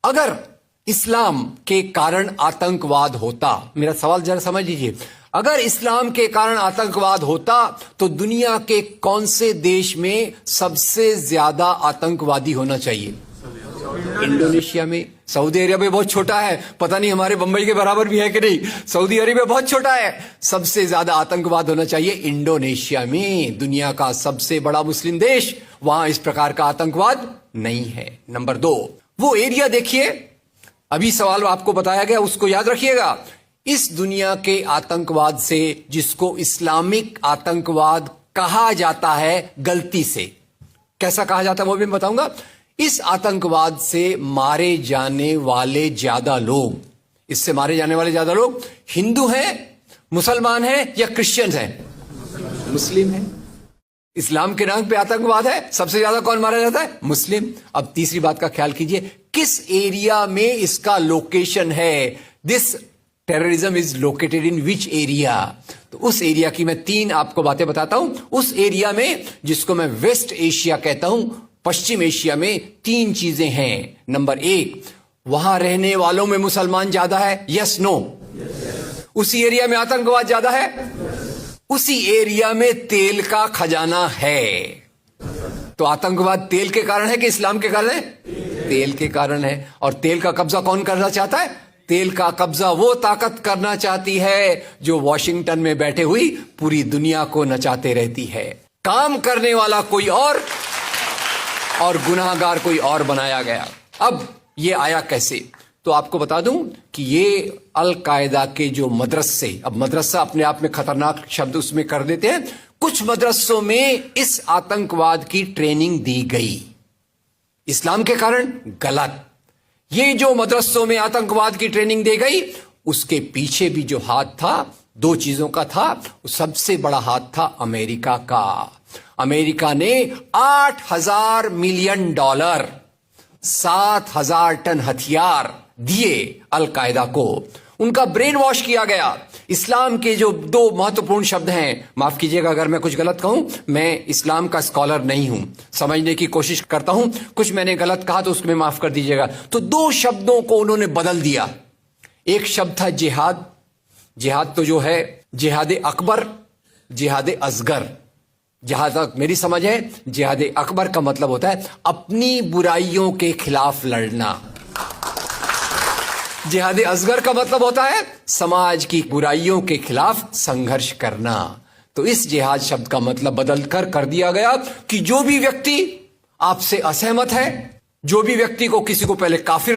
अगर इस्लाम के कारण आतंकवाद होता, मेरा सवाल जरा समझ लीजिए, अगर इस्लाम के कारण आतंकवाद होता तो दुनिया के कौन से देश में सबसे ज्यादा आतंकवादी होना चाहिए? इंडोनेशिया में। सऊदी अरेबिया बहुत छोटा है, पता नहीं हमारे बंबई के बराबर भी है कि नहीं। सऊदी अरेबिया बहुत छोटा है, सबसे ज्यादा आतंकवाद होना चाहिए इंडोनेशिया में, दुनिया का सबसे बड़ा मुस्लिम देश। वहां इस प्रकार का आतंकवाद नहीं है। नंबर 2, वो एरिया देखिए, अभी सवाल आपको बताया गया, उसको याद रखिएगा। इस दुनिया के आतंकवाद से, जिसको इस्लामिक आतंकवाद कहा जाता है गलती से, कैसा कहा जाता है वो भी मैं बताऊंगा। इस आतंकवाद से मारे जाने वाले ज्यादा लोग, इससे मारे जाने वाले ज्यादा लोग हिंदू हैं, मुसलमान हैं या क्रिश्चियन हैं? मुस्लिम हैं। इस्लाम के नाम पे आतंकवाद है, सबसे ज्यादा कौन मारा जाता है? मुस्लिम। अब तीसरी बात का ख्याल कीजिए, किस एरिया में इसका लोकेशन है? This terrorism is located in which area? तो उस एरिया की मैं 3 आपको बातें बताता हूं। उस एरिया में, जिसको मैं वेस्ट एशिया कहता हूं, पश्चिम एशिया में 3 चीजें हैं। नंबर 1, वहां रहने वालों में मुसलमान ज्यादा है, यस नो? उसी एरिया में आतंकवाद ज्यादा है, उसी एरिया में तेल का खजाना है। तो आतंकवाद तेल के कारण है कि इस्लाम के कारण है? तेल के कारण है। और तेल का कब्जा कौन करना चाहता है? तेल का कब्जा वो ताकत करना चाहती है जो वॉशिंगटन में बैठे हुई पूरी दुनिया को नचाते रहती है। काम करने वाला कोई और गुनाहगार कोई और बनाया गया। अब ये आया कैसे? तो आपको बता दूं कि ये अल कायदा के जो मदरसे, अब मदरसा अपने आप में खतरनाक शब्द उसमें कर देते हैं, कुछ मदरसों में इस आतंकवाद की ट्रेनिंग दी गई। इस्लाम के कारण गलत। ये जो मदरसों में आतंकवाद की ट्रेनिंग दी गई, उसके पीछे भी जो हाथ था, 2 चीजों का था। सबसे बड़ा हाथ था अमेरिका का। अमेरिका ने $8,000 मिलियन, 7,000 टन हथियार दिए अल कायदा को। उनका ब्रेन वॉश किया गया। इस्लाम के जो 2 महत्वपूर्ण शब्द हैं, माफ कीजिएगा अगर मैं कुछ गलत कहूं, मैं इस्लाम का स्कॉलर नहीं हूं, समझने की कोशिश करता हूं, कुछ मैंने गलत कहा तो उसमें माफ कर दीजिएगा। तो 2 शब्दों को उन्होंने बदल दिया। एक शब्द था जिहाद। जिहाद तो जो है जिहाद अकबर, जिहाद असगर। जहां तक मेरी समझ है, जिहाद अकबर का मतलब होता है अपनी बुराइयों के खिलाफ लड़ना। जिहाद असगर का मतलब होता है समाज की बुराइयों के खिलाफ संघर्ष करना। तो इस जिहाद शब्द का मतलब बदलकर कर दिया गया कि जो भी व्यक्ति आपसे असहमत है, जो भी व्यक्ति को किसी को पहले काफिर